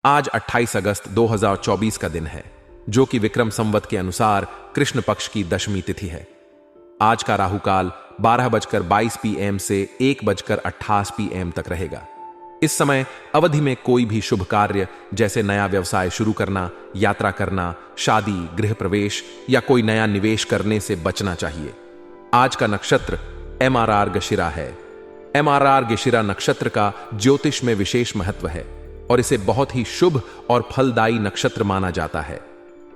आज 28 अगस्त 2024 का दिन है, जो कि विक्रम संवत के अनुसार कृष्ण पक्ष की दशमी तिथि है। आज का राहु काल 12:22 PM से 1:28 PM तक रहेगा। इस समय अवधि में कोई भी शुभ कार्य जैसे नया व्यवसाय शुरू करना, यात्रा करना, शादी, गृह प्रवेश या कोई नया निवेश करने से बचना चाहिए। आज का नक्षत्र MRR गशिरा है। MRR गशिरा नक्षत्र का ज्योतिष में विशेष महत्व है और इसे बहुत ही शुभ और फलदायी नक्षत्र माना जाता है।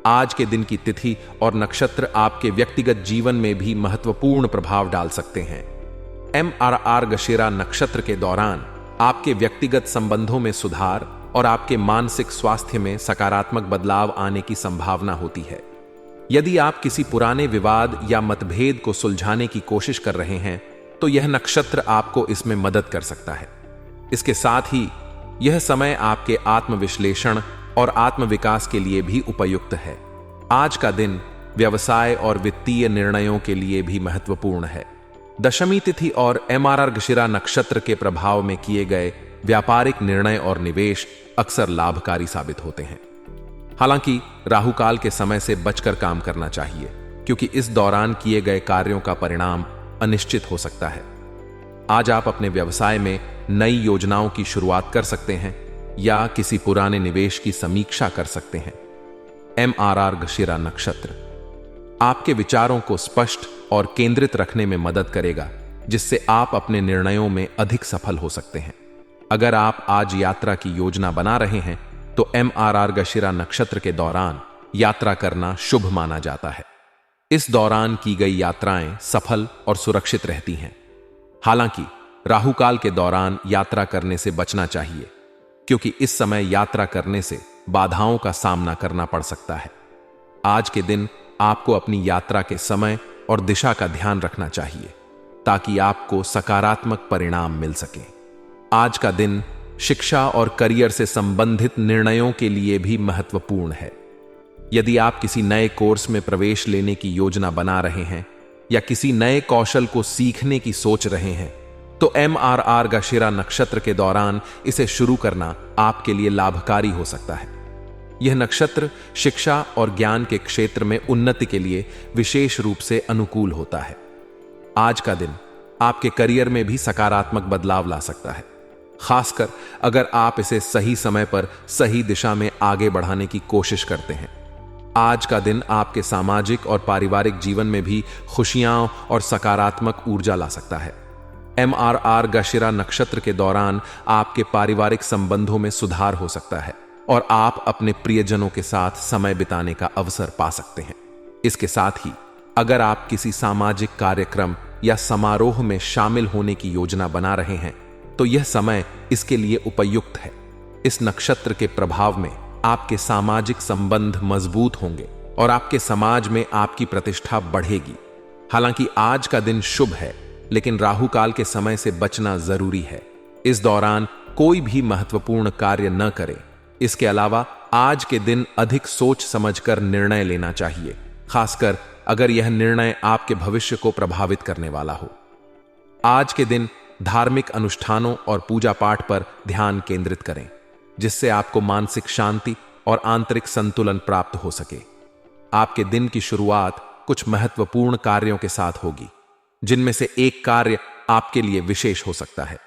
आज के दिन की तिथि और नक्षत्र आपके व्यक्तिगत जीवन में भी महत्वपूर्ण प्रभाव डाल सकते हैं। MRR गशिरा नक्षत्र के दौरान आपके व्यक्तिगत संबंधों में सुधार और आपके मानसिक स्वास्थ्य में सकारात्मक बदलाव आने की संभावना होती है। यदि आप किसी पुराने विवाद या मतभेद को सुलझाने की कोशिश कर रहे हैं, तो यह नक्षत्र आपको इसमें मदद कर सकता है। इसके साथ ही यह समय आपके आत्मविश्लेषण और आत्मविकास के लिए भी उपयुक्त है। आज का दिन व्यवसाय और वित्तीय निर्णयों के लिए भी महत्वपूर्ण है। दशमी तिथि और MRR गशिरा नक्षत्र के प्रभाव में किए गए व्यापारिक निर्णय और निवेश अक्सर लाभकारी साबित होते हैं। हालांकि राहु काल के समय से बचकर काम करना चाहिए, क्योंकि इस दौरान किए गए कार्यों का परिणाम अनिश्चित हो सकता है। आज आप अपने व्यवसाय में नई योजनाओं की शुरुआत कर सकते हैं या किसी पुराने निवेश की समीक्षा कर सकते हैं। MRR गशिरा नक्षत्र आपके विचारों को स्पष्ट और केंद्रित रखने में मदद करेगा, जिससे आप अपने निर्णयों में अधिक सफल हो सकते हैं। अगर आप आज यात्रा की योजना बना रहे हैं, तो MRR गशिरा नक्षत्र के दौरान यात्रा करना शुभ माना जाता है। इस दौरान की गई यात्राएं सफल और सुरक्षित रहती हैं। हालांकि राहु काल के दौरान यात्रा करने से बचना चाहिए, क्योंकि इस समय यात्रा करने से बाधाओं का सामना करना पड़ सकता है। आज के दिन आपको अपनी यात्रा के समय और दिशा का ध्यान रखना चाहिए, ताकि आपको सकारात्मक परिणाम मिल सके। आज का दिन शिक्षा और करियर से संबंधित निर्णयों के लिए भी महत्वपूर्ण है। यदि आप किसी नए कोर्स में प्रवेश लेने की योजना बना रहे हैं या किसी नए कौशल को सीखने की सोच रहे हैं, तो MRR गशिरा नक्षत्र के दौरान इसे शुरू करना आपके लिए लाभकारी हो सकता है। यह नक्षत्र शिक्षा और ज्ञान के क्षेत्र में उन्नति के लिए विशेष रूप से अनुकूल होता है। आज का दिन आपके करियर में भी सकारात्मक बदलाव ला सकता है, खासकर अगर आप इसे सही समय पर सही दिशा में आगे बढ़ाने की कोशिश करते हैं। आज का दिन आपके सामाजिक और पारिवारिक जीवन में भी खुशियां और सकारात्मक ऊर्जा ला सकता है। MRR गशिरा नक्षत्र के दौरान आपके पारिवारिक संबंधों में सुधार हो सकता है और आप अपने प्रियजनों के साथ समय बिताने का अवसर पा सकते हैं। इसके साथ ही अगर आप किसी सामाजिक कार्यक्रम या समारोह में शामिल होने की योजना बना रहे हैं, तो यह समय इसके लिए उपयुक्त है। इस नक्षत्र के प्रभाव में आपके सामाजिक संबंध मजबूत होंगे और आपके समाज में आपकी प्रतिष्ठा बढ़ेगी। हालांकि आज का दिन शुभ है, लेकिन राहु काल के समय से बचना जरूरी है। इस दौरान कोई भी महत्वपूर्ण कार्य न करें। इसके अलावा आज के दिन अधिक सोच समझकर निर्णय लेना चाहिए, खासकर अगर यह निर्णय आपके भविष्य को प्रभावित करने वाला हो। आज के दिन धार्मिक अनुष्ठानों और पूजा पाठ पर ध्यान केंद्रित करें, जिससे आपको मानसिक शांति और आंतरिक संतुलन प्राप्त हो सके। आपके दिन की शुरुआत कुछ महत्वपूर्ण कार्यों के साथ होगी, जिनमें से एक कार्य आपके लिए विशेष हो सकता है।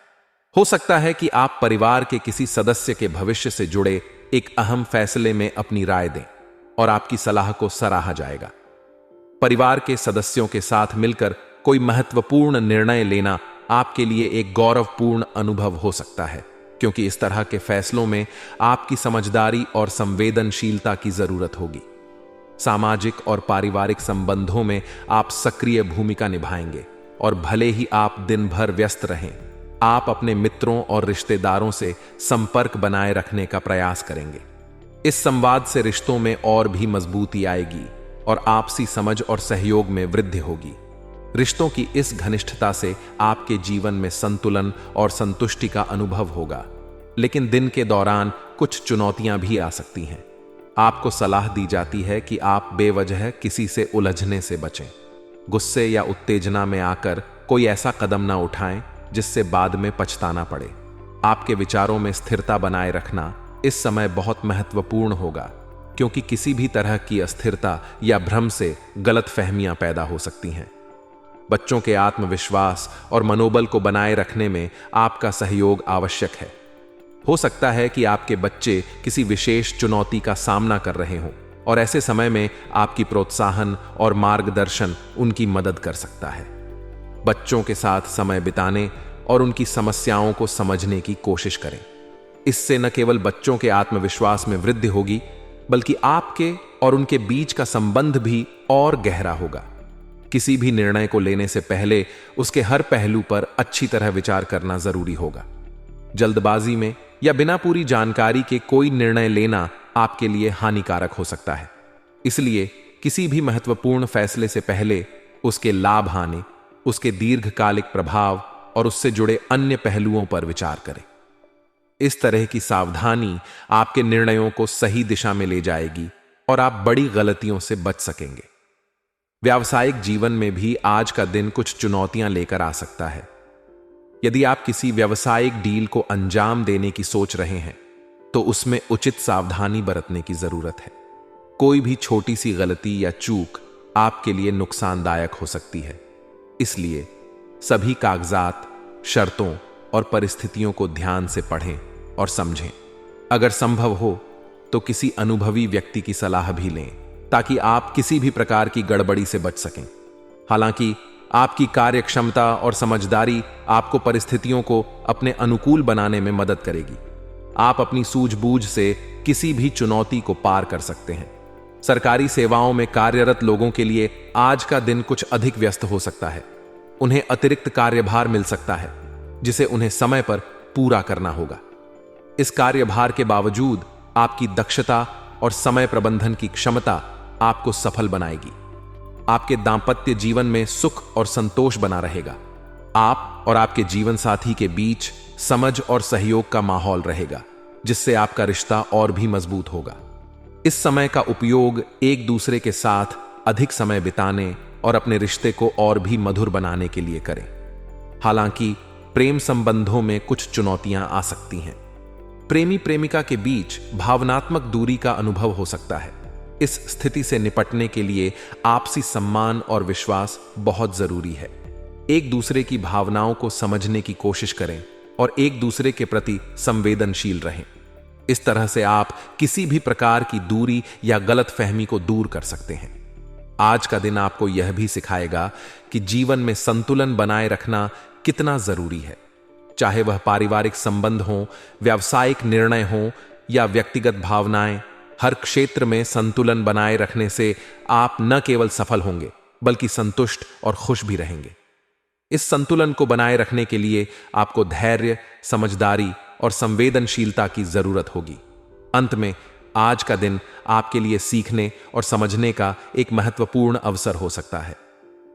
हो सकता है कि आप परिवार के किसी सदस्य के भविष्य से जुड़े एक अहम फैसले में अपनी राय दें और आपकी सलाह को सराहा जाएगा। परिवार के सदस्यों के साथ मिलकर कोई महत्वपूर्ण निर्णय लेना आपके लिए एक गौरवपूर्ण अनुभव हो सकता है, क्योंकि इस तरह के फैसलों में आपकी समझदारी और संवेदनशीलता की जरूरत होगी। सामाजिक और पारिवारिक संबंधों में आप सक्रिय भूमिका निभाएंगे और भले ही आप दिन भर व्यस्त रहें, आप अपने मित्रों और रिश्तेदारों से संपर्क बनाए रखने का प्रयास करेंगे। इस संवाद से रिश्तों में और भी मजबूती आएगी और आपसी समझ और सहयोग में वृद्धि होगी। रिश्तों की इस घनिष्ठता से आपके जीवन में संतुलन और संतुष्टि का अनुभव होगा, लेकिन दिन के दौरान कुछ चुनौतियां भी आ सकती हैं। आपको सलाह दी जाती है कि आप बेवजह किसी से उलझने से बचें। गुस्से या उत्तेजना में आकर कोई ऐसा कदम ना उठाएं जिससे बाद में पछताना पड़े। आपके विचारों में स्थिरता बनाए रखना इस समय बहुत महत्वपूर्ण होगा, क्योंकि किसी भी तरह की अस्थिरता या भ्रम से गलतफहमियां पैदा हो सकती हैं। बच्चों के आत्मविश्वास और मनोबल को बनाए रखने में आपका सहयोग आवश्यक है। हो सकता है कि आपके बच्चे किसी विशेष चुनौती का सामना कर रहे हों, और ऐसे समय में आपकी प्रोत्साहन और मार्गदर्शन उनकी मदद कर सकता है। बच्चों के साथ समय बिताने और उनकी समस्याओं को समझने की कोशिश करें। इससे न केवल बच्चों के आत्मविश्वास में वृद्धि होगी, बल्कि आपके और उनके बीच का संबंध भी और गहरा होगा। किसी भी निर्णय को लेने से पहले उसके हर पहलू पर अच्छी तरह विचार करना जरूरी होगा। जल्दबाजी में या बिना पूरी जानकारी के कोई निर्णय लेना आपके लिए हानिकारक हो सकता है। इसलिए किसी भी महत्वपूर्ण फैसले से पहले उसके लाभ हानि, उसके दीर्घकालिक प्रभाव और उससे जुड़े अन्य पहलुओं पर विचार करें। इस तरह की सावधानी आपके निर्णयों को सही दिशा में ले जाएगी और आप बड़ी गलतियों से बच सकेंगे। व्यावसायिक जीवन में भी आज का दिन कुछ चुनौतियां लेकर आ सकता है। यदि आप किसी व्यावसायिक डील को अंजाम देने की सोच रहे हैं, तो उसमें उचित सावधानी बरतने की जरूरत है। कोई भी छोटी सी गलती या चूक आपके लिए नुकसानदायक हो सकती है। इसलिए सभी कागजात, शर्तों और परिस्थितियों को ध्यान से पढ़ें और समझें। अगर संभव हो तो किसी अनुभवी व्यक्ति की सलाह भी लें, ताकि आप किसी भी प्रकार की गड़बड़ी से बच सकें। हालांकि आपकी कार्यक्षमता और समझदारी आपको परिस्थितियों को अपने अनुकूल बनाने में मदद करेगी। आप अपनी सूझबूझ से किसी भी चुनौती को पार कर सकते हैं। सरकारी सेवाओं में कार्यरत लोगों के लिए आज का दिन कुछ अधिक व्यस्त हो सकता है। उन्हें अतिरिक्त कार्यभार मिल सकता है, जिसे उन्हें समय पर पूरा करना होगा। इस कार्यभार के बावजूद आपकी दक्षता और समय प्रबंधन की क्षमता आपको सफल बनाएगी। आपके दांपत्य जीवन में सुख और संतोष बना रहेगा। आप और आपके जीवन साथी के बीच समझ और सहयोग का माहौल रहेगा, जिससे आपका रिश्ता और भी मजबूत होगा। इस समय का उपयोग एक दूसरे के साथ अधिक समय बिताने और अपने रिश्ते को और भी मधुर बनाने के लिए करें। हालांकि प्रेम संबंधों में कुछ चुनौतियां आ सकती हैं। प्रेमी प्रेमिका के बीच भावनात्मक दूरी का अनुभव हो सकता है। इस स्थिति से निपटने के लिए आपसी सम्मान और विश्वास बहुत जरूरी है। एक दूसरे की भावनाओं को समझने की कोशिश करें और एक दूसरे के प्रति संवेदनशील रहें। इस तरह से आप किसी भी प्रकार की दूरी या गलतफहमी को दूर कर सकते हैं। आज का दिन आपको यह भी सिखाएगा कि जीवन में संतुलन बनाए रखना कितना जरूरी है। चाहे वह पारिवारिक संबंध हो, व्यावसायिक निर्णय हो या व्यक्तिगत भावनाएं, हर क्षेत्र में संतुलन बनाए रखने से आप न केवल सफल होंगे, बल्कि संतुष्ट और खुश भी रहेंगे। इस संतुलन को बनाए रखने के लिए आपको धैर्य, समझदारी और संवेदनशीलता की जरूरत होगी। अंत में आज का दिन आपके लिए सीखने और समझने का एक महत्वपूर्ण अवसर हो सकता है।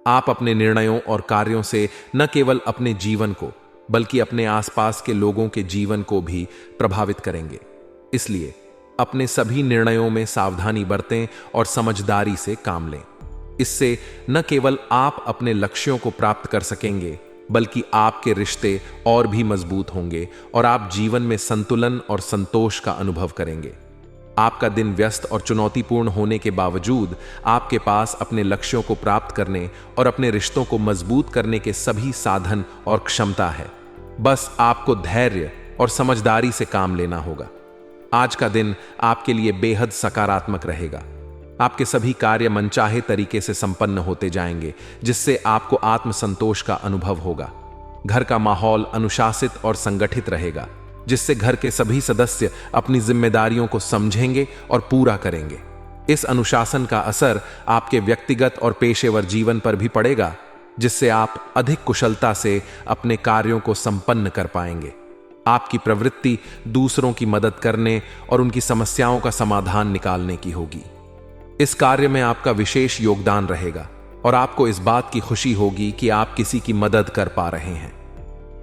आप अपने निर्णयों और कार्यों से न केवल अपने जीवन को, बल्कि अपने आसपास के लोगों के जीवन को भी प्रभावित करेंगे। इसलिए अपने सभी निर्णयों में सावधानी बरतें और समझदारी से काम लें। इससे न केवल आप अपने लक्ष्यों को प्राप्त कर सकेंगे, बल्कि आपके रिश्ते और भी मजबूत होंगे और आप जीवन में संतुलन और संतोष का अनुभव करेंगे। आपका दिन व्यस्त और चुनौतीपूर्ण होने के बावजूद आपके पास अपने लक्ष्यों को प्राप्त करने और अपने रिश्तों को मजबूत करने के सभी साधन और क्षमता है। बस आपको धैर्य और समझदारी से काम लेना होगा। आज का दिन आपके लिए बेहद सकारात्मक रहेगा। आपके सभी कार्य मनचाहे तरीके से संपन्न होते जाएंगे, जिससे आपको आत्मसंतोष का अनुभव होगा। घर का माहौल अनुशासित और संगठित रहेगा, जिससे घर के सभी सदस्य अपनी जिम्मेदारियों को समझेंगे और पूरा करेंगे। इस अनुशासन का असर आपके व्यक्तिगत और पेशेवर जीवन पर भी पड़ेगा, जिससे आप अधिक कुशलता से अपने कार्यों को संपन्न कर पाएंगे। आपकी प्रवृत्ति दूसरों की मदद करने और उनकी समस्याओं का समाधान निकालने की होगी। इस कार्य में आपका विशेष योगदान रहेगा और आपको इस बात की खुशी होगी कि आप किसी की मदद कर पा रहे हैं।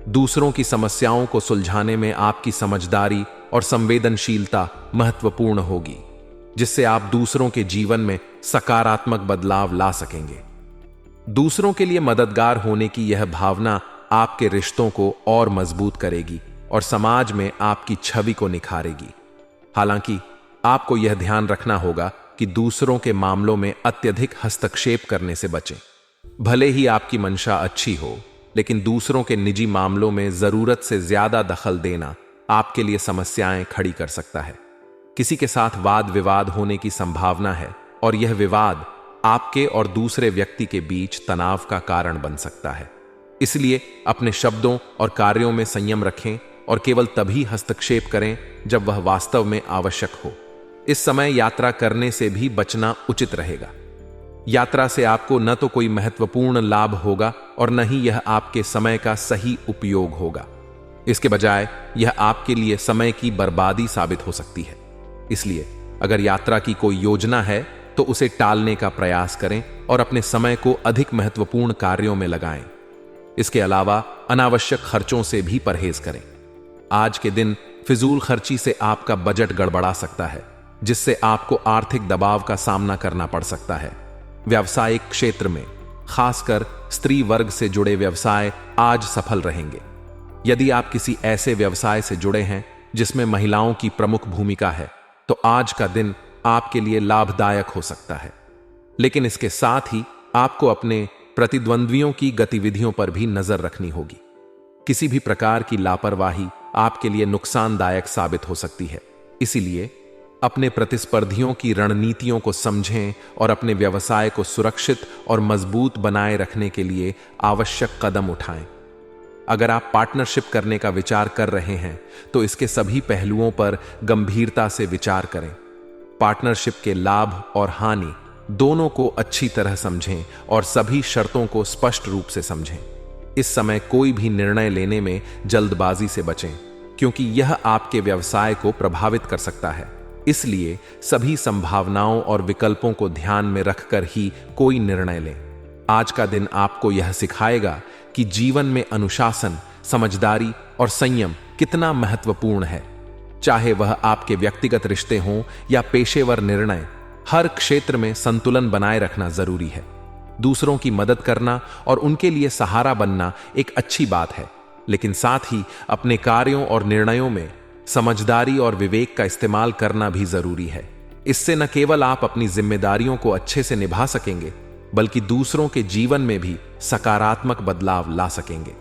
दूसरों की समस्याओं को सुलझाने में आपकी समझदारी और संवेदनशीलता महत्वपूर्ण होगी, जिससे आप दूसरों के जीवन में सकारात्मक बदलाव ला सकेंगे। दूसरों के लिए मददगार होने की यह भावना आपके रिश्तों को और मजबूत करेगी और समाज में आपकी छवि को निखारेगी। हालांकि आपको यह ध्यान रखना होगा कि दूसरों के मामलों में अत्यधिक हस्तक्षेप करने से बचें। भले ही आपकी मंशा अच्छी हो, लेकिन दूसरों के निजी मामलों में जरूरत से ज्यादा दखल देना आपके लिए समस्याएं खड़ी कर सकता है। किसी के साथ वाद विवाद होने की संभावना है और यह विवाद आपके और दूसरे व्यक्ति के बीच तनाव का कारण बन सकता है। इसलिए अपने शब्दों और कार्यों में संयम रखें और केवल तभी हस्तक्षेप करें जब वह वास्तव में आवश्यक हो। इस समय यात्रा करने से भी बचना उचित रहेगा। यात्रा से आपको न तो कोई महत्वपूर्ण लाभ होगा और न ही यह आपके समय का सही उपयोग होगा। इसके बजाय यह आपके लिए समय की बर्बादी साबित हो सकती है। इसलिए अगर यात्रा की कोई योजना है तो उसे टालने का प्रयास करें और अपने समय को अधिक महत्वपूर्ण कार्यों में लगाएं। इसके अलावा अनावश्यक खर्चों से भी परहेज करें। आज के दिन फिजूल खर्ची से आपका बजट गड़बड़ा सकता है, जिससे आपको आर्थिक दबाव का सामना करना पड़ सकता है। व्यावसायिक क्षेत्र में खासकर स्त्री वर्ग से जुड़े व्यवसाय आज सफल रहेंगे। यदि आप किसी ऐसे व्यवसाय से जुड़े हैं जिसमें महिलाओं की प्रमुख भूमिका है, तो आज का दिन आपके लिए लाभदायक हो सकता है। लेकिन इसके साथ ही आपको अपने प्रतिद्वंद्वियों की गतिविधियों पर भी नजर रखनी होगी। किसी भी प्रकार की लापरवाही आपके लिए नुकसानदायक साबित हो सकती है। इसीलिए अपने प्रतिस्पर्धियों की रणनीतियों को समझें और अपने व्यवसाय को सुरक्षित और मजबूत बनाए रखने के लिए आवश्यक कदम उठाएं। अगर आप पार्टनरशिप करने का विचार कर रहे हैं तो इसके सभी पहलुओं पर गंभीरता से विचार करें। पार्टनरशिप के लाभ और हानि दोनों को अच्छी तरह समझें और सभी शर्तों को स्पष्ट रूप से समझें। इस समय कोई भी निर्णय लेने में जल्दबाजी से बचें, क्योंकि यह आपके व्यवसाय को प्रभावित कर सकता है। इसलिए सभी संभावनाओं और विकल्पों को ध्यान में रखकर ही कोई निर्णय लें। आज का दिन आपको यह सिखाएगा कि जीवन में अनुशासन, समझदारी और संयम कितना महत्वपूर्ण है। चाहे वह आपके व्यक्तिगत रिश्ते हों या पेशेवर निर्णय, हर क्षेत्र में संतुलन बनाए रखना जरूरी है। दूसरों की मदद करना और उनके लिए सहारा बनना एक अच्छी बात है, लेकिन साथ ही अपने कार्यों और निर्णयों में समझदारी और विवेक का इस्तेमाल करना भी जरूरी है। इससे न केवल आप अपनी जिम्मेदारियों को अच्छे से निभा सकेंगे, बल्कि दूसरों के जीवन में भी सकारात्मक बदलाव ला सकेंगे।